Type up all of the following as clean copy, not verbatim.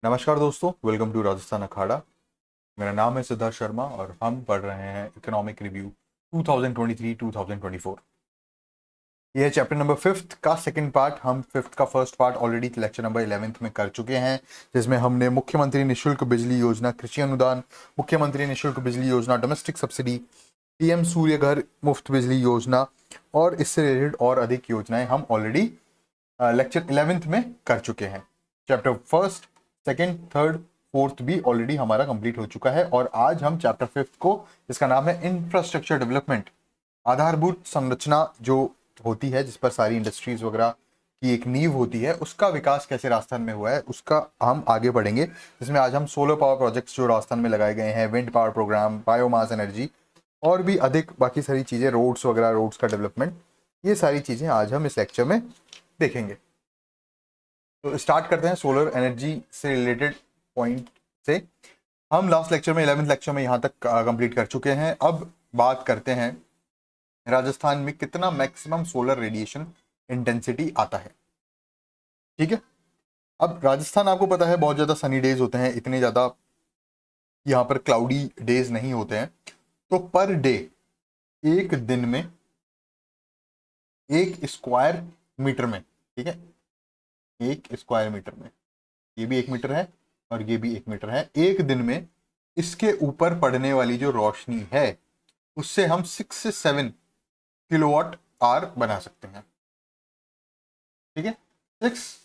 नमस्कार दोस्तों, welcome to Rajasthan अखाड़ा। मेरा नाम है सिद्धार्थ शर्मा और हम पढ़ रहे हैं इकोनॉमिक रिव्यू 2023-2024। ये है चैप्टर नंबर 5th का सेकंड पार्ट। हम 5th का first part already lecture number 11th में कर चुके हैं, जिसमें हमने मुख्यमंत्री निःशुल्क बिजली योजना, कृषि अनुदान, मुख्यमंत्री निःशुल्क बिजली योजना, डोमेस्टिक सब्सिडी, पीएम सूर्य घर मुफ्त बिजली योजना और इससे रिलेटेड और अधिक योजनाएं हम ऑलरेडी लेक्चर 11th में कर चुके हैं। Chapter first, second, third, fourth भी ऑलरेडी हमारा कंप्लीट हो चुका है और आज हम चैप्टर 5th को, जिसका नाम है इंफ्रास्ट्रक्चर डेवलपमेंट, आधारभूत संरचना जो होती है जिस पर सारी इंडस्ट्रीज वगैरह की एक नींव होती है, उसका विकास कैसे राजस्थान में हुआ है उसका हम आगे बढ़ेंगे। जिसमें आज हम सोलर पावर प्रोजेक्ट्स जो राजस्थान में लगाए गए हैं, wind power program, biomass energy और भी अधिक बाकी सारी चीज़ें, रोड्स वगैरह, रोड्स का डेवलपमेंट, ये सारी चीज़ें आज हम इस लेक्चर में देखेंगे। तो स्टार्ट करते हैं सोलर एनर्जी से रिलेटेड पॉइंट से। हम लास्ट लेक्चर में 11th लेक्चर में यहाँ तक कंप्लीट कर चुके हैं। अब बात करते हैं राजस्थान में कितना मैक्सिमम सोलर रेडिएशन इंटेंसिटी आता है। ठीक है, अब राजस्थान आपको पता है बहुत ज़्यादा सनी डेज होते हैं, इतने ज़्यादा यहाँ पर क्लाउडी डेज नहीं होते हैं। तो पर डे, एक दिन में, एक स्क्वायर मीटर में, ठीक है, एक स्क्वायर मीटर में, ये भी 1 मीटर है और ये भी 1 मीटर है, एक दिन में इसके ऊपर पड़ने वाली जो रोशनी है उससे हम 6 से 7 किलोवाट आवर बना सकते हैं। ठीक है, 6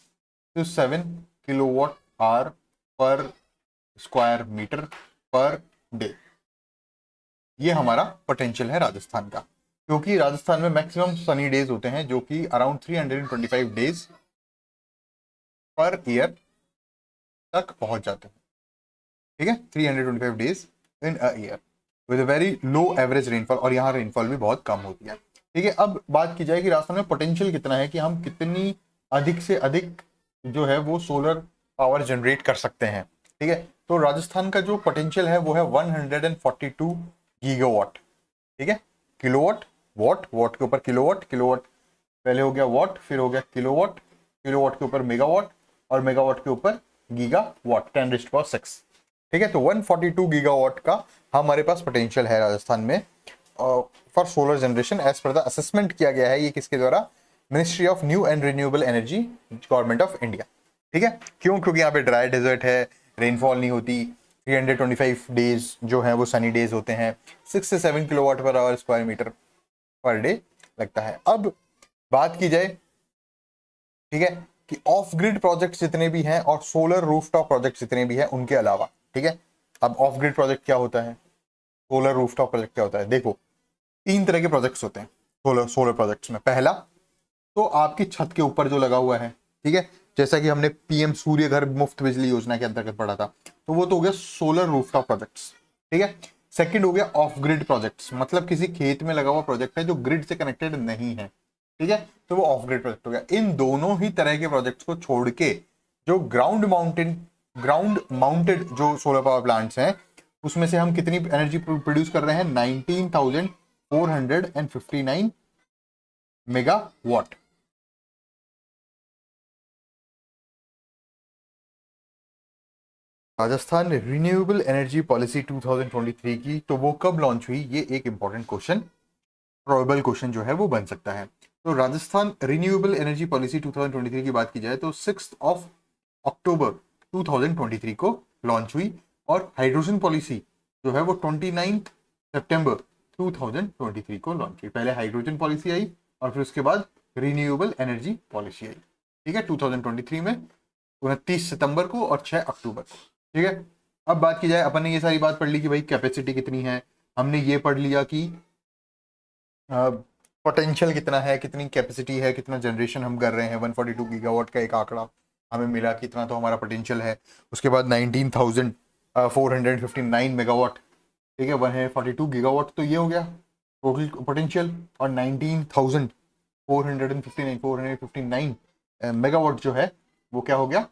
to 7 किलोवाट आवर पर स्क्वायर मीटर पर डे, ये हमारा पोटेंशियल है राजस्थान का। क्योंकि राजस्थान में मैक्सिमम सनी डेज होते हैं जो कि अराउंड 325 डेज पर ईयर तक पहुंच जाते हैं। ठीक है, 325 days in a year with a very low average rainfall, और यहाँ रेनफॉल भी बहुत कम होती है। ठीक है, अब बात की जाए कि राजस्थान में पोटेंशियल कितना है, कि हम कितनी अधिक से अधिक जो है वो सोलर पावर जनरेट कर सकते हैं। ठीक है, तो राजस्थान का जो पोटेंशियल है वो है 142 गीगावाट। ठीक है, किलोवाट, वॉट, वॉट के ऊपर किलोवाट, किलोवाट पहले हो गया वॉट, फिर हो गया किलोवाट, किलोवाट के ऊपर मेगावाट और मेगावाट के ऊपर गीगावाट, 10⁶। ठीक है, तो 142 गीगावाट का हमारे पास पोटेंशियल है राजस्थान में for solar generation as per the assessment किया गया है। ये किसके द्वारा? Ministry of new and renewable energy, government of India. ठीक है, क्यों? क्योंकि यहाँ पे ड्राई डेजर्ट है, रेनफॉल नहीं होती, 325 डेज जो है वो सनी डेज होते हैं, 6 से 7 kilowatt per hour square metre per day लगता है। अब बात की जाए, ठीक है, कि ऑफ ग्रिड प्रोजेक्ट जितने भी हैं और सोलर रूफटॉप प्रोजेक्ट जितने भी हैं उनके अलावा, ठीक है, अब ऑफ ग्रिड प्रोजेक्ट क्या होता है, सोलर रूफटॉप प्रोजेक्ट क्या होता है? देखो, 3 तरह के प्रोजेक्ट्स होते हैं सोलर प्रोजेक्ट्स में। पहला तो आपकी छत के ऊपर जो लगा हुआ है, ठीक है, जैसा कि हमने पीएम सूर्य घर मुफ्त बिजली योजना के अंतर्गत पढ़ा था, तो वो तो हो गया सोलर रूफटॉप प्रोजेक्ट्स। ठीक है, सेकंड हो गया ऑफ ग्रिड प्रोजेक्ट्स, मतलब किसी खेत में लगा हुआ प्रोजेक्ट है जो ग्रिड से कनेक्टेड नहीं है। ठीक है, तो वो ऑफ ग्रिड प्रोजेक्ट हो गया। इन दोनों ही तरह के प्रोजेक्ट्स को छोड़ के जो ग्राउंड माउंटेड जो सोलर पावर प्लांट्स हैं, उसमें से हम कितनी एनर्जी प्रोड्यूस कर रहे हैं? 19,459 megawatt. Rajasthan renewable energy policy 2023 की, तो वो कब लॉन्च हुई? ये एक इंपॉर्टेंट क्वेश्चन, प्रोबेबल क्वेश्चन जो है वो बन सकता है। तो राजस्थान रिन्यूएबल एनर्जी पॉलिसी 2023 की बात की जाए तो 6 अक्टूबर 2023 को लॉन्च हुई, और हाइड्रोजन पॉलिसी जो है वो 29 सितंबर 2023 को लॉन्च हुई। पहले हाइड्रोजन पॉलिसी आई और फिर उसके बाद रिन्यूएबल एनर्जी पॉलिसी आई। ठीक है, 2023 में 29 सितंबर को और 6 अक्टूबर को। ठीक है, अब बात की जाए, अपन ने ये सारी बात पढ़ ली कि भाई कैपेसिटी कितनी है, हमने ये पढ़ लिया कि पोटेंशियल कितना है, कितनी कैपेसिटी है, कितना जनरेशन हम कर रहे हैं, 142 गीगावाट का एक आंकड़ा हमें मिला, कितना तो हमारा पोटेंशियल है। उसके बाद 19,459 मेगावाट, ठीक है, 142 गीगावाट, तो ये हो गया टोटल पोटेंशियल, और 19,459 मेगावाट जो है वो क्या हो गया?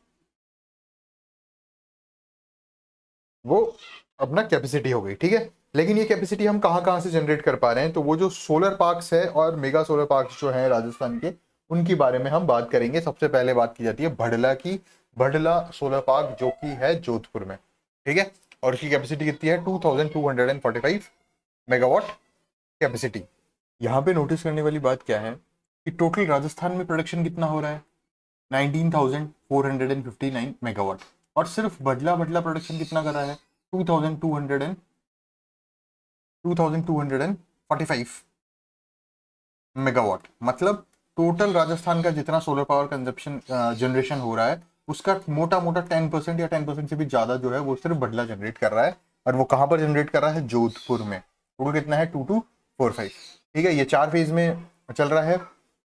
वो अपना कैपेसिटी हो गई। ठीक है, लेकिन ये कैपेसिटी हम कहाँ से जनरेट कर पा रहे हैं? तो वो जो सोलर पार्क्स है और मेगा सोलर पार्क्स जो है राजस्थान के, उनके बारे में हम बात करेंगे। सबसे पहले बात की जाती है भड़ला की, भडला सोलर पार्क जो कि है जोधपुर में, ठीक है। और इसकी कैपेसिटी कितनी है, 2245 मेगावाट कैपेसिटी। यहाँ पे नोटिस करने वाली बात क्या है कि टोटल राजस्थान में प्रोडक्शन कितना हो रहा है, 19,459 मेगावाट, और सिर्फ भडला भडला प्रोडक्शन कितना कर रहा है, 2245 मेगावाट। मतलब टोटल राजस्थान का जितना सोलर पावर कंजप्शन जनरेशन हो रहा है उसका मोटा मोटा 10% या 10% से भी ज्यादा जो है वो सिर्फ भडला जनरेट कर रहा है। और वो कहां पर जनरेट कर रहा है, जोधपुर में। टोटल कितना है, 2245, ठीक है। ये 4 फेज में चल रहा है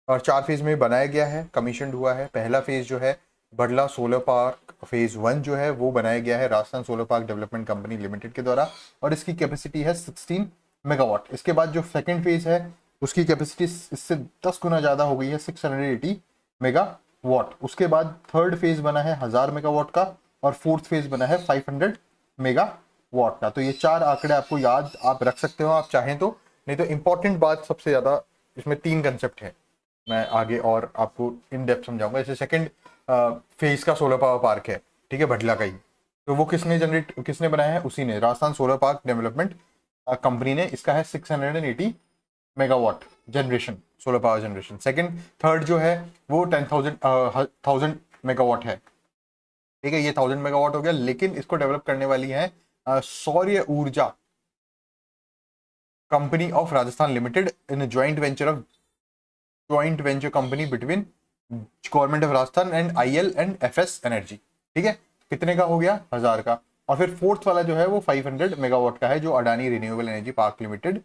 और 4 फेज में बनाया गया है, कमीशन हुआ है। पहला फेज जो है भडला सोलर पार्क फेज 1 जो है वो बनाया गया है Rajasthan solar park development company limited के द्वारा, और इसकी कैपेसिटी है 16 मेगावाट। इसके बाद जो सेकंड फेज है उसकी कैपेसिटी इससे 10 गुना ज्यादा हो गई है, 680 मेगावाट। उसके बाद थर्ड फेज बना है 1000 मेगावाट का, और फोर्थ फेज बना है 500 मेगावाट का। तो ये 4 आंकड़े आपको याद आप रख सकते हो आप चाहें तो, नहीं तो इंपॉर्टेंट बात सबसे ज्यादा इसमें 3 कंसेप्ट है, मैं आगे और आपको इन डेप्थ समझाऊंगा। जैसे सेकंड फेज का सोलर पावर पार्क है, ठीक है, भडला का ही, तो वो किसने बनाया है, उसी ने, Rajasthan solar park development company ने। इसका है 680 megawatt generation, solar power generation. Second third जो है वो 10,000 मेगावाट है, ठीक है। ये 1000 मेगावाट हो गया, लेकिन इसको डेवलप करने वाली है सौर्य ऊर्जा company of Rajasthan limited in joint venture company between government of Rajasthan and IL and FS energy, ठीक है। कितने का हो गया, 1000 का। और फिर फोर्थ वाला जो है वो 500 मेगावाट का है, जो Adani renewable energy park limited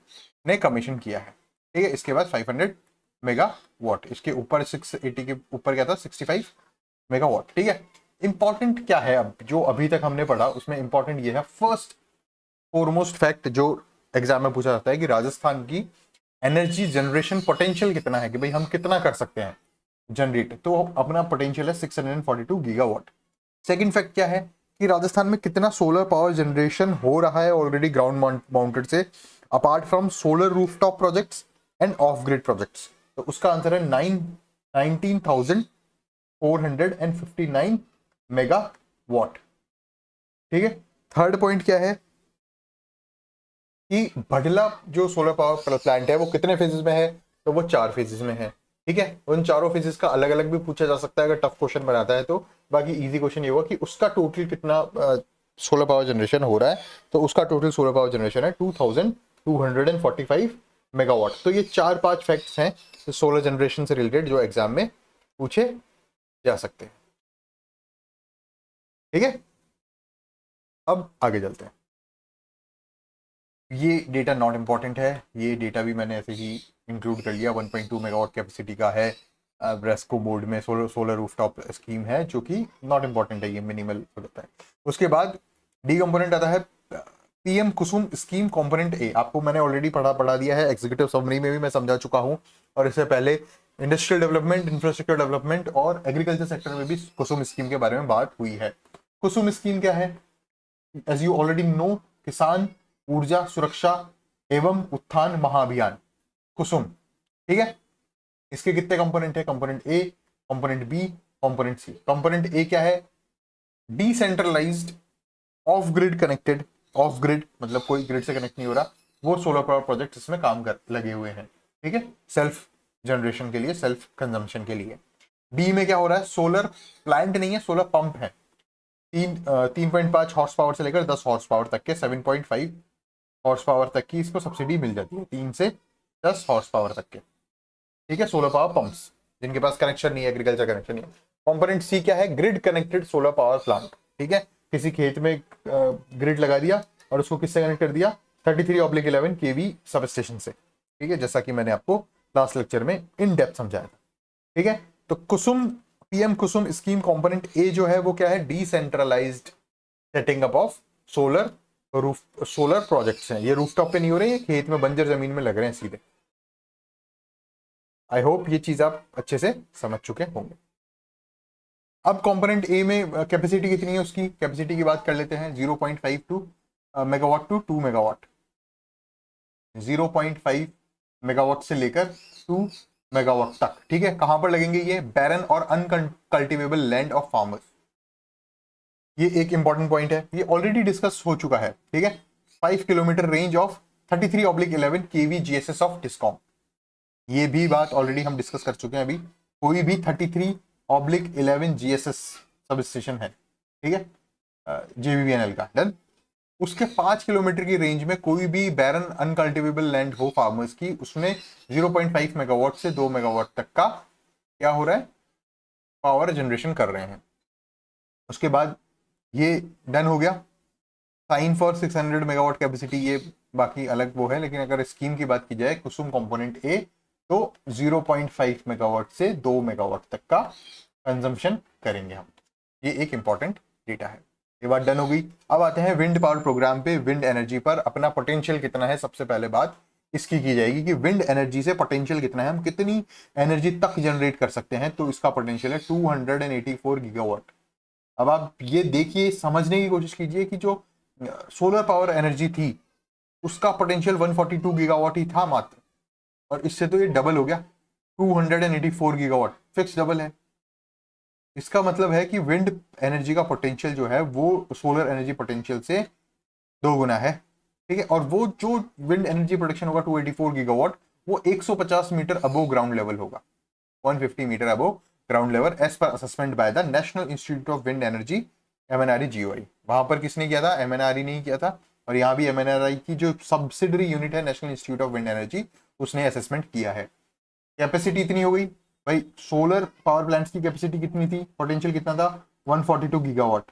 ने कमीशन किया है, ठीक है। इसके बाद 500 मेगावाट, इसके ऊपर 680 के ऊपर क्या था, 65 मेगावाट, ठीक है। इंपॉर्टेंट क्या है, अब जो अभी तक हमने पढ़ा उसमें इंपॉर्टेंट ये है, फर्स्ट फोरमोस्ट फैक्ट जो एग्जाम में पूछा जाता है कि राजस्थान की एनर्जी जनरेशन पोटेंशियल कितना है, कि भाई हम कितना कर सकते हैं जनरेट, तो अपना पोटेंशियल है 642 गीगावाट। सेकंड फैक्ट क्या है कि राजस्थान में कितना सोलर पावर जनरेशन हो रहा है ऑलरेडी ग्राउंड माउंटेड से, apart from solar rooftop projects end of grid projects. तो उसका आंसर है 19,459 मेगावाट, ठीक है। थर्ड पॉइंट क्या है कि भडला जो सोलर पावर प्लांट है वो कितने फेजेस में है, तो वो 4 फेजेस में है, ठीक है। उन चारों फेजेस का अलग अलग भी पूछा जा सकता है अगर टफ क्वेश्चन बनाता है तो। बाकी इजी क्वेश्चन ये हुआ कि उसका टोटल कितना सोलर पावर जनरेशन हो रहा है, तो उसका टोटल सोलर पावर जनरेशन है 2245 मेगावाट। तो ये 4-5 फैक्ट्स हैं सोलर जनरेशन से रिलेटेड जो एग्जाम में पूछे जा सकते हैं, ठीक है। अब आगे चलते हैं। ये डेटा नॉट इंपॉर्टेंट है, ये डेटा भी मैंने ऐसे ही इंक्लूड कर लिया। 1.2 मेगावाट कैपेसिटी का है, ब्रेस्को बोर्ड में सोलर रूफटॉप स्कीम है, जो कि नॉट इंपॉर्टेंट है, ये मिनिमल होता है। उसके बाद डी कंपोनेंट आता है PM Kusum scheme component A। आपको मैंने ऑलरेडी पढ़ा दिया है, एग्जीक्यूटिव समरी में भी मैं समझा चुका हूं, और इससे पहले इंडस्ट्रियल डेवलपमेंट, इंफ्रास्ट्रक्चर डेवलपमेंट और एग्रीकल्चर सेक्टर में भी कुसुम स्कीम के बारे में बात हुई है। कुसुम स्कीम क्या है, एज यू ऑलरेडी नो, किसान ऊर्जा सुरक्षा एवं उत्थान महाअभियान, कुसुम, ठीक है। इसके कितने कंपोनेंट है, component A, component B, component C। Component A क्या है, decentralised off grid connected, off grid मतलब कोई ग्रिड से कनेक्ट नहीं हो रहा, वो सोलर पावर प्रोजेक्ट इसमें काम कर लगे हुए हैं, ठीक है, सेल्फ जनरेशन के लिए, सेल्फ कंजम्पशन के लिए। B में क्या हो रहा है, सोलर प्लांट नहीं है, सोलर पंप है। 3.5 हॉर्स पावर से लेकर 10 हॉर्स पावर तक के, 7.5 हॉर्स पावर तक की इसको सब्सिडी मिल जाती है, 3 से 10 हॉर्स पावर तक के, ठीक है, सोलर पावर पंप्स जिनके पास कनेक्शन नहीं है, एग्रीकल्चर कनेक्शन नहीं है। कंपोनेंट C क्या है, grid connected solar power plant, ठीक है। किसी खेत में ग्रिड लगा दिया और उसको किससे कनेक्ट कर दिया, 33/11 kV सब स्टेशन से, ठीक है, जैसा कि मैंने आपको लास्ट लेक्चर में इन डेप्थ समझाया था, ठीक है। तो Kusum, PM Kusum scheme component A जो है वो क्या है, decentralised setting up of solar projects हैं। ये रूफटॉप पे नहीं हो रहे, ये खेत में बंजर जमीन में लग रहे हैं सीधे। आई होप ये चीज आप अच्छे से समझ चुके होंगे। अब कंपोनेंट A में कैपेसिटी कितनी है, उसकी कैपेसिटी की बात कर लेते हैं। 0.52 मेगावाट टू 2 मेगावाट, 0.5 मेगावाट से लेकर 2 मेगावाट तक, ठीक है। कहां पर लगेंगे ये, बैरन और अनकल्टिवेबल लैंड ऑफ फार्मर्स, ये एक इंपॉर्टेंट पॉइंट है, ये ऑलरेडी डिस्कस हो चुका है, ठीक है। 5 kilometre range of 33/11 KV GSS of discom, ये भी बात ऑलरेडी हम डिस्कस कर चुके हैं। अभी कोई भी 33/11 जीएसएस सब स्टेशन है, ठीक है, जेवीवीएनएल का, डन। उसके 5 किलोमीटर की रेंज में कोई भी बैरन अनकल्टिवेबल लैंड हो फार्मर्स की, उसमें 0.5 मेगावाट से 2 मेगावाट तक का क्या हो रहा है, पावर जनरेशन कर रहे हैं। उसके बाद ये डन हो गया। साइन फॉर 600 मेगावाट कैपेसिटी, ये बाकी अलग वो है, लेकिन अगर स्कीम की बात की जाए कुसुम कंपोनेंट ए, तो 0.5 मेगावाट से 2 मेगावाट तक का कंजम्पशन करेंगे हम। ये एक इंपॉर्टेंट डेटा है। ये बात डन हो गई। अब आते हैं विंड पावर प्रोग्राम पे, विंड एनर्जी पर अपना पोटेंशियल कितना है। सबसे पहले बात इसकी की जाएगी कि विंड एनर्जी से पोटेंशियल कितना है, हम कितनी एनर्जी तक जनरेट कर सकते हैं। तो इसका पोटेंशियल है 284 गीगावाट। अब आप ये देखिए, समझने की कोशिश कीजिए कि जो सोलर पावर एनर्जी थी उसका पोटेंशियल 142 गीगावाट ही था मात्र, और इससे तो ये डबल हो गया, 284 गीगावाट, फिक्स डबल है। इसका मतलब है कि विंड एनर्जी का पोटेंशियल जो है वो सोलर एनर्जी पोटेंशियल से 2 गुना है, ठीक है। और वो जो विंड एनर्जी प्रोडक्शन होगा 284 गीगावाट, वो 150 मीटर अबोव ग्राउंड लेवल होगा, 150 metre above ground level, as per assessment by the National Institute of Wind Energy, MNRE GOI। वहां पर किसने किया था, MNRE नहीं किया था। और यहाँ भी MNRE की जो सब्सिडरी यूनिट है national Institute of Wind energy, उसने असेसमेंट किया है। कैपेसिटी इतनी हो गई भाई, सोलर पावर प्लांट्स की कैपेसिटी कितनी थी, पोटेंशियल कितना था, 142 गीगावाट।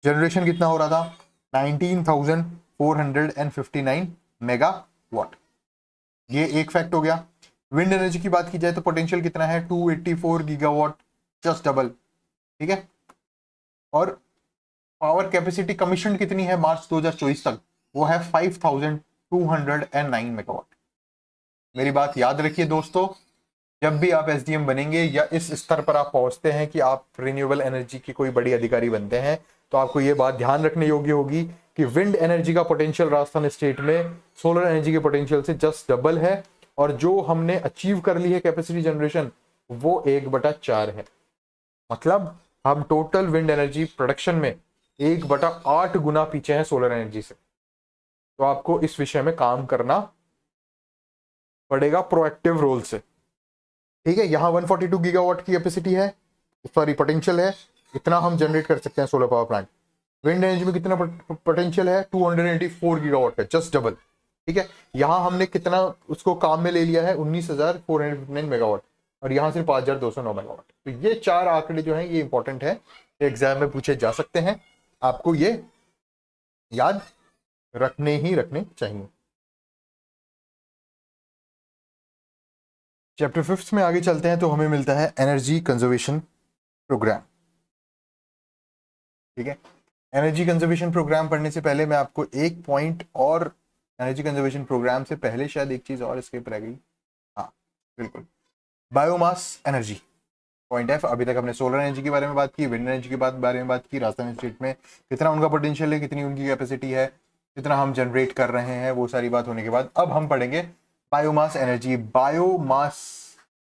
जनरेशन कितना हो रहा था, 19,459 मेगावाट। ये एक फैक्ट हो गया। विंड एनर्जी की बात की जाए तो पोटेंशियल कितना है, 284 गीगावाट, जस्ट डबल, ठीक है। और पावर कैपेसिटी कमीशन कितनी है मार्च 2024 तक, वो है 5,209 मेगावाट। मेरी बात याद रखिए दोस्तों, जब भी आप SDM बनेंगे या इस स्तर पर आप पहुंचते हैं कि आप रिन्यूएबल एनर्जी की कोई बड़ी अधिकारी बनते हैं, तो आपको ये बात ध्यान रखने योग्य होगी कि विंड एनर्जी का पोटेंशियल राजस्थान स्टेट में सोलर एनर्जी के पोटेंशियल से जस्ट डबल है, और जो हमने अचीव कर ली है कैपेसिटी जनरेशन वो 1/4 है। मतलब हम टोटल विंड एनर्जी प्रोडक्शन में 1/8 गुना पीछे हैं सोलर एनर्जी से। तो आपको इस विषय में काम करना पड़ेगा प्रोएक्टिव रोल से, ठीक है। यहाँ 142 गीगावाट की कैपेसिटी है, सॉरी पोटेंशियल है, इतना हम जनरेट कर सकते हैं solar power plant. Wind energy में कितना पोटेंशियल है, 284 गीगावाट का, जस्ट डबल, ठीक है। यहाँ हमने कितना उसको काम में ले लिया है, 19,459 मेगावाट, और यहाँ सिर्फ 5,209 मेगावाट। तो ये 4 आंकड़े जो हैं ये इंपॉर्टेंट है, एग्जाम में पूछे जा सकते हैं, आपको ये याद रखने ही रखने चाहिए। चैप्टर 5 में आगे चलते हैं तो हमें मिलता है एनर्जी कंजर्वेशन प्रोग्राम, ठीक है। एनर्जी कंजर्वेशन प्रोग्राम पढ़ने से पहले मैं आपको एक पॉइंट और, एनर्जी कंजर्वेशन प्रोग्राम से पहले शायद एक चीज और स्किप रह गई, हाँ बिल्कुल, बायोमास एनर्जी, पॉइंट है। अभी तक हमने सोलर एनर्जी के बारे में बात की, विंड एनर्जी के बारे में बात की, राजस्थान स्टेट में कितना उनका पोटेंशियल है, कितनी उनकी कैपेसिटी है, कितना हम जनरेट कर रहे हैं, वो सारी बात होने के बाद अब हम पढ़ेंगे बायोमास एनर्जी। बायोमास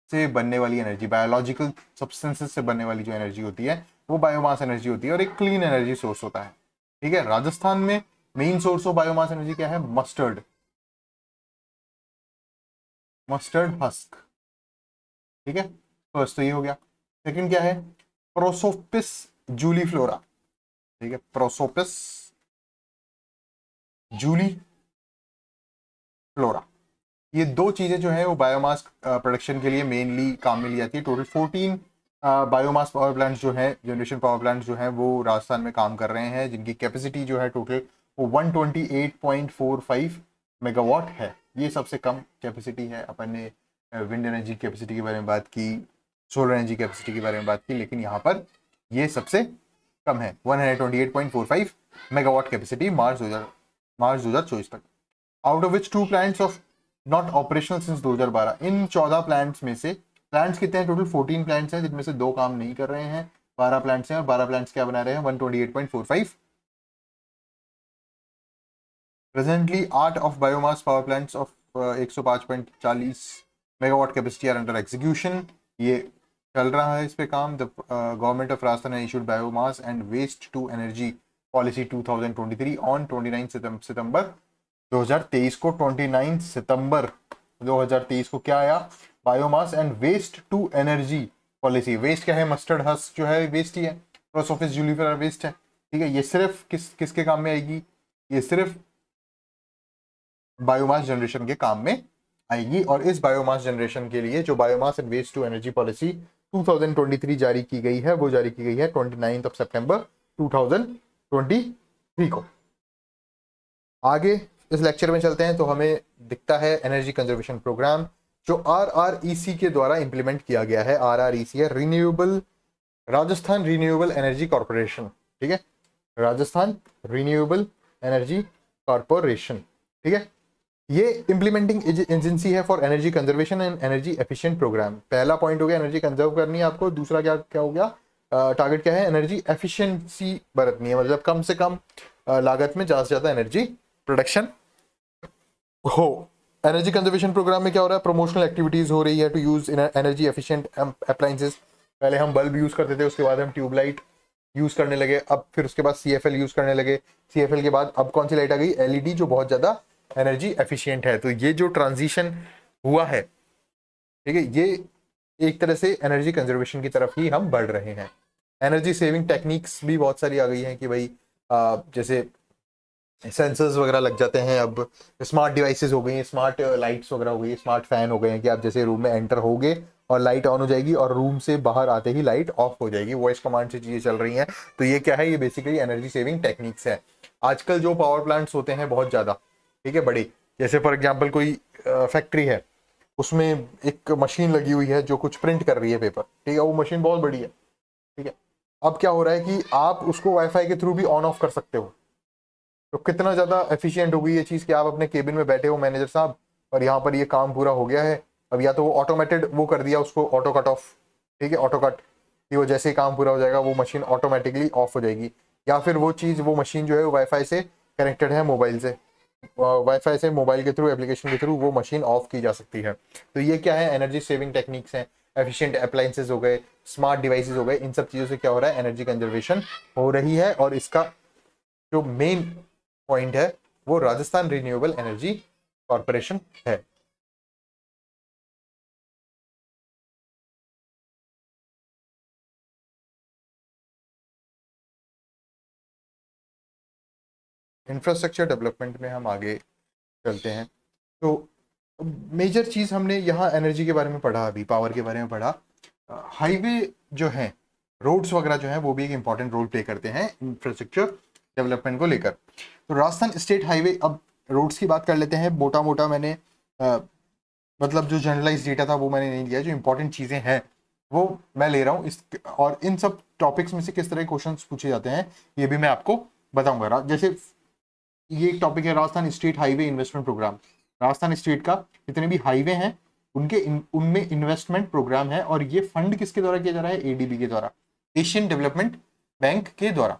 से बनने वाली एनर्जी, बायोलॉजिकल सब्सटेंसेस से बनने वाली जो एनर्जी होती है वो बायोमास एनर्जी होती है, और एक क्लीन एनर्जी सोर्स होता है, ठीक है। राजस्थान में main source of biomass energy क्या है, मस्टर्ड, मस्टर्ड हस्क, ठीक है। फर्स्ट तो ये हो गया। सेकंड क्या है, प्रोसोपिस जूलीफ्लोरा, ठीक है, प्रोसोपिस जूली फ्लोरा। ये दो चीजें जो है वो बायोमास प्रोडक्शन के लिए मेनली काम में ली जाती है। टोटल 14 बायोमास पावर प्लांट्स जो है, जनरेशन पावर प्लांट्स जो है वो राजस्थान में काम कर रहे हैं, जिनकी कैपेसिटी जो है टोटल वो 128.45 मेगावाट है। ये सबसे कम कैपेसिटी है। अपन ने विंड एनर्जी कैपेसिटी के बारे में बात की, सोलर एनर्जी कैपेसिटी के बारे में बात की, लेकिन यहाँ पर ये सबसे कम है, 128.45 मेगावाट कैपेसिटी मार्च 2024 तक। Out of which 2 plants of not operational since 2012। In 14 plants में से, प्लांट्स कितने हैं टोटल, 14 प्लांट्स हैं, जिनमें से 2 काम नहीं कर रहे हैं, 12 प्लांट्स हैं, और 12 प्लांट्स क्या बना रहे हैं, 128.45। Presently 8 of biomass power plants of 105.40 megawatt capacity are under execution. ये चल रहा है इस पे काम। The government of Rajasthan issued biomass and waste to energy policy 2023 on 29 सितंबर 2023 को। 29 सितंबर 2023 को क्या आया? Biomass and waste to energy policy. Waste क्या है? मस्टर्ड हस्क जो है वेस्ट ही है, प्रोसोफिस जूलिफेरा वेस्ट है, ठीक है। ये सिर्फ किसके काम में आएगी? ये सिर्फ बायोमास जनरेशन के काम में आएगी। और इस बायोमास जनरेशन के लिए जो biomass and waste to energy policy 2023 जारी की गई है, वो जारी की गई है 29 सितंबर 2023 को। आगे इस लेक्चर में चलते हैं तो हमें दिखता है एनर्जी कंजर्वेशन प्रोग्राम जो RREC के द्वारा इंप्लीमेंट किया गया है। RREC है राजस्थान रिन्यूएबल एनर्जी कॉर्पोरेशन, ठीक है, राजस्थान रिन्यूएबल एनर्जी कॉर्पोरेशन, ठीक है। ये इंप्लीमेंटिंग एजेंसी है for energy conservation and energy efficient programme. पहला पॉइंट हो गया एनर्जी कंजर्व करनी है आपको। दूसरा क्या क्या हो गया? टारगेट क्या है? एनर्जी एफिशिएंसी बरतनी है, मतलब कम से कम लागत में ज्यादा से ज्यादा एनर्जी प्रोडक्शन हो। एनर्जी कंजर्वेशन प्रोग्राम में क्या हो रहा है? प्रमोशनल एक्टिविटीज हो रही है to use energy efficient appliances. पहले हम बल्ब यूज करते थे, उसके बाद हम ट्यूबलाइट यूज करने लगे, अब फिर उसके बाद CFL यूज करने लगे। CFL के बाद अब कौन सी लाइट आ गई? LED, जो बहुत ज्यादा एनर्जी एफिशिएंट है। तो ये जो ट्रांजिशन हुआ है, ठीक है, ये एक तरह से एनर्जी कंजर्वेशन की तरफ ही हम बढ़ रहे हैं। एनर्जी सेविंग टेक्निक्स भी बहुत सारी आ गई हैं कि भाई जैसे सेंसर्स वगैरह लग जाते हैं, अब स्मार्ट डिवाइसेस हो गई हैं, स्मार्ट लाइट्स वगैरह हो गई, स्मार्ट फैन हो गए हैं कि आप जैसे रूम में एंटर होगे और लाइट ऑन हो जाएगी और रूम से बाहर आते ही लाइट ऑफ हो जाएगी। वॉइस कमांड से चीजें चल रही हैं। तो ये क्या है? ये बेसिकली एनर्जी सेविंग टेक्निक्स है। आजकल जो पावर प्लांट्स होते हैं बहुत ज्यादा, ठीक है, बड़े, जैसे फॉर एग्जाम्पल कोई फैक्ट्री है, उसमें एक मशीन लगी हुई है जो कुछ प्रिंट कर रही है पेपर, ठीक है, वो मशीन बहुत बड़ी है, ठीक है। अब क्या हो रहा है कि आप उसको वाईफाई के थ्रू भी ऑन ऑफ कर सकते हो। तो कितना ज्यादा एफिशिएंट हो गई ये चीज कि आप अपने केबिन में बैठे हो मैनेजर साहब, और यहाँ पर ये काम पूरा हो गया है। अब या तो वो ऑटोमेटेड वो कर दिया उसको, ऑटो कट ऑफ, ठीक है, ऑटो कट, कि वो जैसे ही काम पूरा हो जाएगा वो मशीन ऑटोमेटिकली ऑफ हो जाएगी। या फिर वो चीज, वो मशीन जो है वाईफाई से कनेक्टेड है, मोबाइल से, वाईफाई से मोबाइल के थ्रू, एप्लीकेशन के थ्रू वो मशीन ऑफ की जा सकती है। तो ये क्या है? एनर्जी सेविंग टेक्निक्स हैं। एफिशिएंट अप्लायंसेस हो गए, स्मार्ट डिवाइसेस हो गए, इन सब चीजों से क्या हो रहा है? एनर्जी कंजर्वेशन हो रही है। और इसका जो मेन पॉइंट है वो राजस्थान रिन्यूएबल एनर्जी कॉर्पोरेशन है। इंफ्रास्ट्रक्चर डेवलपमेंट में हम आगे चलते हैं। तो मेजर चीज हमने यहाँ एनर्जी के बारे में पढ़ा, अभी पावर के बारे में पढ़ा। हाईवे जो है, रोड्स वगैरह जो है, वो भी एक इंपॉर्टेंट रोल प्ले करते हैं इंफ्रास्ट्रक्चर डेवलपमेंट को लेकर। तो राजस्थान स्टेट हाईवे, अब रोड्स की बात कर लेते हैं। मोटा मोटा मैंने मतलब जो जनरलाइज डेटा था वो मैंने नहीं लिया, जो इंपॉर्टेंट चीज़ें हैं वो मैं ले रहा हूँ इस, और इन सब टॉपिक्स में से किस तरह के क्वेश्चंस पूछे जाते हैं ये भी मैं आपको बताऊंगा। जैसे ये एक टॉपिक है Rajasthan state highway investment programme. Rajasthan state का जितने भी हाईवे हैं उनके उनमें इन्वेस्टमेंट प्रोग्राम है, और ये फंड किसके द्वारा किया जा रहा है? ADB के द्वारा, एशियन डेवलपमेंट बैंक के द्वारा,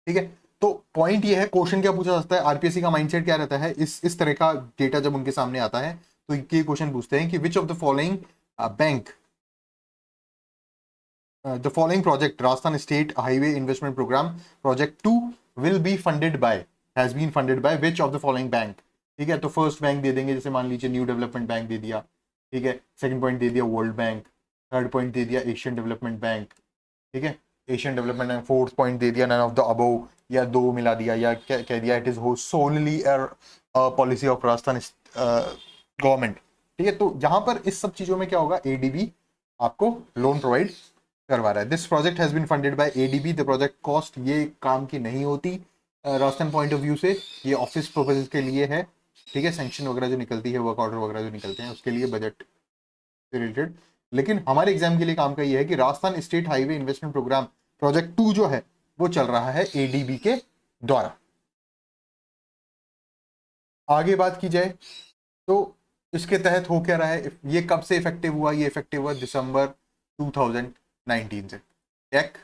ठीक है। तो पॉइंट ये है, क्वेश्चन क्या पूछा जाता है, आरपीएससी का माइंडसेट क्या रहता है इस तरह का डेटा जब उनके सामने आता है तो ये क्वेश्चन पूछते हैं कि which of the following bank the following project Rajasthan state highway investment programme project 2 will be funded by, has been funded by which of the following bank, ठीक है। तो फर्स्ट बैंक दे देंगे, जैसे मान लीजिए न्यू डेवलपमेंट बैंक दे दिया, ठीक है। सेकंड पॉइंट दे दिया वर्ल्ड बैंक, थर्ड पॉइंट दे दिया एशियन डेवलपमेंट बैंक, ठीक है, Asian Development Bank. Fourth point दे दिया नन ऑफ द अबव, या दो मिला दिया, या कह दिया इट इज हो solely policy of Rajasthan government, ठीक है। तो यहाँ पर इस सब चीजों में क्या होगा, ADB आपको लोन प्रोवाइड करवा रहा है। This project has been funded by ADB, the project cost ये काम की नहीं होती राजस्थान पॉइंट ऑफ व्यू से, ये ऑफिस पर्पजेस के लिए है, ठीक है। सैंक्शन वगैरह जो निकलती है, वर्क ऑर्डर वगैरह जो निकलते हैं उसके लिए बजट से रिलेटेड। लेकिन हमारे एग्जाम के लिए काम का ये है कि Rajasthan state highway investment programme project 2 जो है वो चल रहा है ADB के द्वारा। आगे बात की जाए तो इसके तहत हो क्या रहा है, ये कब से इफेक्टिव हुआ? ये इफेक्टिव हुआ दिसंबर 2019 से, टेक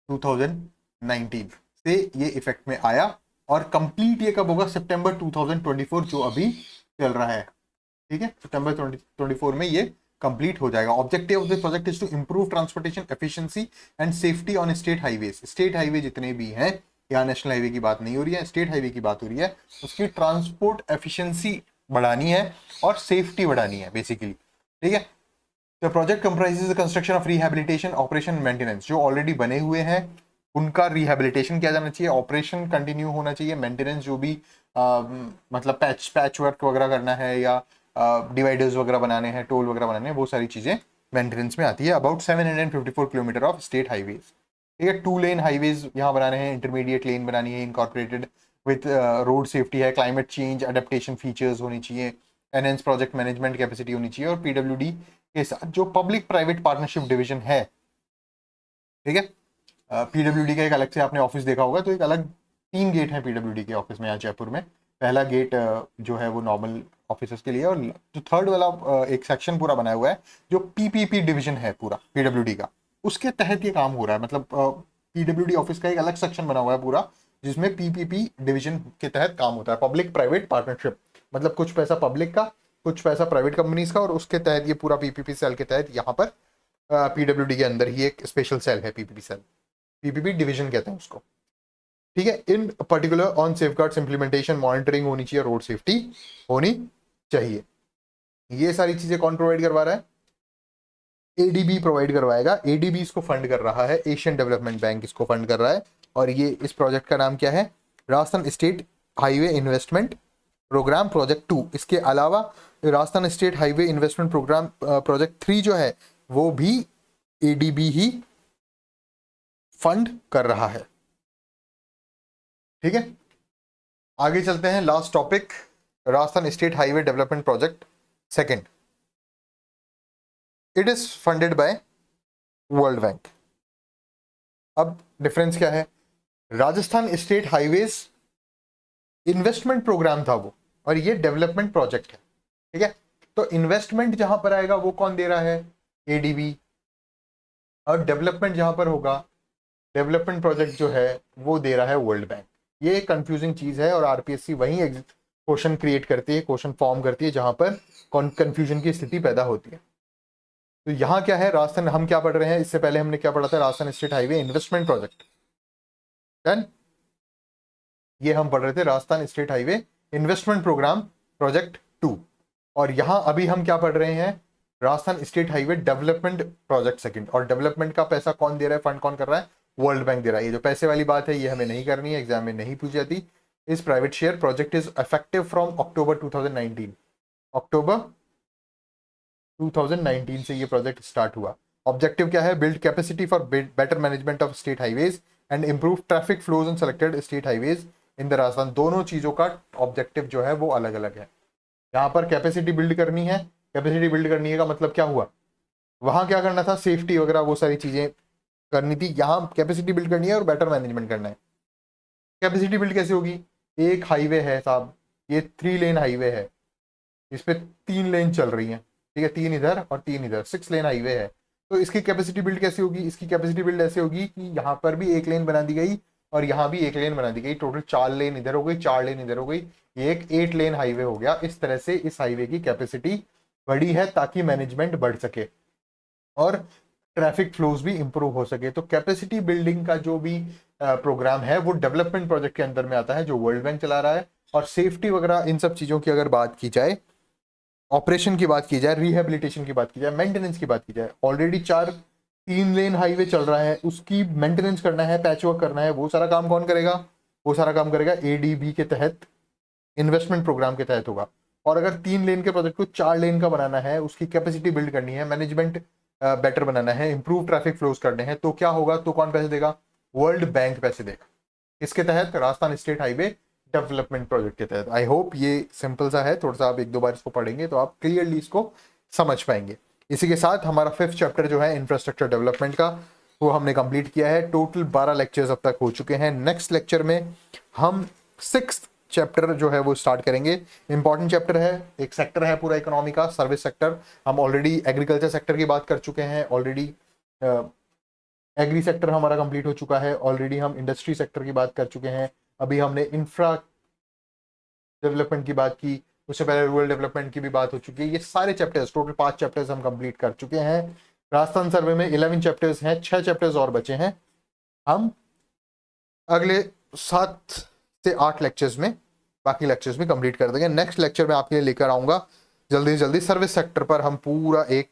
2019 से ये इफेक्ट में आया, और कंप्लीट ये कब होगा? सितंबर 2024 जो अभी चल रहा है, ठीक है। सितंबर 2024 में ये कंप्लीट हो जाएगा। Objective of this project is to improve transportation efficiency and safety on state highways. State highway जितने भी हैं, यहाँ नेशनल हाईवे की बात नहीं हो रही है, स्टेट हाईवे की बात हो रही है, उसकी ट्रांसपोर्ट एफिशिएंसी बढ़ानी है और सेफ्टी बढ़ानी है बेसिकली, ठीक है। The project comprises the construction of rehabilitation, operation, maintenance. जो ऑलरेडी बने हुए हैं उनका रिहैबिलिटेशन किया जाना चाहिए, ऑपरेशन कंटिन्यू होना चाहिए, मेंटेनेंस जो भी मतलब पैच वर्क वगैरह करना है या डिवाइडर्स वगैरह बनाने हैं, टोल वगैरह बनाने हैं, वो सारी चीजें मेंटेनेंस में आती है। About 754 kilometre of state highways, ठीक है। 2 लेन हाईवेज यहाँ बनाने हैं, इंटरमीडिएट लेन बनानी है, इनकॉर्पोरेटेड विथ रोड सेफ्टी है, क्लाइमेट चेंज अडेप्टेशन फीचर्स होनी चाहिए, एनहेंस प्रोजेक्ट मैनेजमेंट कैपेसिटी होनी चाहिए, और पीडब्ल्यूडी के साथ जो पब्लिक प्राइवेट पार्टनरशिप डिवीजन है, ठीक है। पीडब्ल्यूडी का एक अलग से आपने ऑफिस देखा होगा, तो एक अलग 3 गेट है पीडब्ल्यूडी के ऑफिस में यहाँ जयपुर में। पहला गेट जो है वो नॉर्मल ऑफिसर्स के लिए, और जो थर्ड वाला एक सेक्शन पूरा बनाया हुआ है जो पीपीपी डिवीजन है पूरा पीडब्ल्यूडी का, उसके तहत ये काम हो रहा है। मतलब पीडब्ल्यूडी ऑफिस का एक अलग सेक्शन बना हुआ है पूरा, जिसमें पीपीपी डिवीजन के तहत काम होता है, पब्लिक प्राइवेट पार्टनरशिप। मतलब कुछ पैसा पब्लिक का, कुछ पैसा प्राइवेट कंपनीज का, और उसके तहत ये पूरा पीपीपी सेल के तहत यहाँ पर पीडब्ल्यूडी के अंदर ही एक स्पेशल सेल है पीपीपी सेल, पीपीपी डिवीजन कहते हैं उसको, ठीक है। इन particular on safeguards implementation, monitoring होनी चाहिए, रोड सेफ्टी होनी चाहिए। ये सारी चीजें कौन प्रोवाइड करवा रहा है? एडीबी प्रोवाइड करवाएगा। एडीबी इसको फंड कर रहा है, एशियन डेवलपमेंट बैंक इसको फंड कर रहा है। और ये इस प्रोजेक्ट का नाम क्या है? Rajasthan state highway investment programme project 2। इसके अलावा Rajasthan state highway investment programme project 3 जो है वो भी एडीबी ही फंड कर रहा है, ठीक है। आगे चलते हैं, last topic, Rajasthan state highway development project second. It is funded by World Bank. अब डिफरेंस क्या है? Rajasthan state highways investment programme था वो, और ये डेवलपमेंट प्रोजेक्ट है, ठीक है। तो इन्वेस्टमेंट जहां पर आएगा वो कौन दे रहा है? एडीबी। और डेवलपमेंट जहां पर होगा, डेवलपमेंट प्रोजेक्ट जो है वो दे रहा है वर्ल्ड बैंक। ये कंफ्यूजिंग चीज है, और आरपीएससी वही क्वेश्चन क्रिएट करती है, क्वेश्चन फॉर्म करती है जहां पर कंफ्यूजन की स्थिति पैदा होती है। तो यहाँ क्या है? राजस्थान, हम क्या पढ़ रहे हैं, इससे पहले हमने क्या पढ़ा था? Rajasthan state highway investment project, done. ये हम पढ़ रहे थे Rajasthan state highway investment programme project 2। और यहाँ अभी हम क्या पढ़ रहे हैं? Rajasthan state highway development project second. और डेवलपमेंट का पैसा कौन दे रहा है, फंड कौन कर रहा है? वर्ल्ड बैंक दे रहा है। ये जो पैसे वाली बात है ये हमें नहीं करनी है, एग्जाम में नहीं पूछी जाती। इस private share project is effective from October 2019। अक्टूबर 2019 से ये प्रोजेक्ट स्टार्ट हुआ। ऑब्जेक्टिव क्या है? Build capacity for better management of state highways and improve traffic flows on selected state highways in the Rajasthan. दोनों चीजों का ऑब्जेक्टिव जो है वो अलग अलग है। यहाँ पर कैपेसिटी बिल्ड करनी है। कैपेसिटी बिल्ड करनी है का मतलब क्या हुआ? वहां क्या करना था? सेफ्टी वगैरह वो सारी चीजें करनी थी। यहाँ कैपेसिटी बिल्ड करनी है और बेटर मैनेजमेंट करना है। कैपेसिटी बिल्ड कैसे होगी? एक हाईवे है साहब, ये 3 लेन हाईवे है, इस पे 3 लेन चल रही है, ठीक है, 3 इधर और 3 इधर, 6 लेन हाईवे है। तो इसकी कैपेसिटी बिल्ड कैसे होगी? इसकी कैपेसिटी बिल्ड ऐसे होगी कि यहाँ पर भी 1 लेन बना दी गई और यहाँ भी 1 लेन बना दी गई। टोटल 4 लेन इधर हो गई, 4 लेन इधर हो गई, ये एक 8 लेन हाईवे हो गया। इस तरह से इस हाईवे की कैपेसिटी बढ़ी है ताकि मैनेजमेंट बढ़ सके और ट्रैफिक फ्लोज भी इंप्रूव हो सके। तो कैपेसिटी बिल्डिंग का जो भी प्रोग्राम है वो डेवलपमेंट प्रोजेक्ट के अंदर में आता है, जो वर्ल्ड बैंक चला रहा है। और सेफ्टी वगैरह इन सब चीजों की अगर बात की जाए, ऑपरेशन की बात की जाए, रिहेबिलिटेशन की बात की जाए, मेंटेनेंस की बात की जाए, ऑलरेडी 3 लेन हाईवे चल रहा है, उसकी मेंटेनेंस करना है, पैच वर्क करना है, वो सारा काम कौन करेगा? वो सारा काम करेगा एडीबी के तहत, इन्वेस्टमेंट प्रोग्राम के तहत होगा। और अगर 3 लेन के प्रोजेक्ट को 4 लेन का बनाना है, उसकी कैपेसिटी बिल्ड करनी है, मैनेजमेंट बेटर बनाना है, इंप्रूव ट्रैफिक फ्लोज करने हैं, तो क्या होगा? तो कौन पैसे देगा? वर्ल्ड बैंक पैसे देगा। इसके तहत Rajasthan state highway development project के तहत। आई होप ये सिंपल सा है, थोड़ा सा आप 1-2 बार इसको पढ़ेंगे तो आप क्लियरली इसको समझ पाएंगे। इसी के साथ हमारा 5th चैप्टर जो है इंफ्रास्ट्रक्चर डेवलपमेंट का, वो हमने कंप्लीट किया है। टोटल 12 लेक्चर्स अब तक हो चुके हैं। नेक्स्ट लेक्चर में हम 6th चैप्टर जो है वो स्टार्ट करेंगे। इंपॉर्टेंट चैप्टर है, एक सेक्टर है पूरा इकोनॉमी का, सर्विस सेक्टर। हम ऑलरेडी एग्रीकल्चर सेक्टर की बात कर चुके हैं, ऑलरेडी एग्री सेक्टर हमारा कंप्लीट हो चुका है, ऑलरेडी हम इंडस्ट्री सेक्टर की बात कर चुके हैं, अभी हमने इंफ्रा डेवलपमेंट की बात की, उससे पहले रूरल डेवलपमेंट की भी बात हो चुकी है। ये सारे चैप्टर्स, टोटल 5 चैप्टर्स हम कंप्लीट कर चुके हैं। राजस्थान सर्वे में 11 चैप्टर्स हैं, 6 चैप्टर्स और बचे हैं। हम अगले 7 से 8 लेक्चर्स में बाकी लेक्चर्स भी कंप्लीट कर देंगे। नेक्स्ट लेक्चर में आपके लिए लेकर आऊंगा जल्दी से जल्दी सर्विस सेक्टर पर हम पूरा एक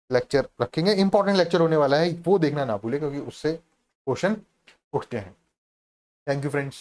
लेक्चर रखेंगे। इंपॉर्टेंट लेक्चर होने वाला है, वो देखना ना भूले क्योंकि उससे क्वेश्चन उठते हैं। Thank you friends.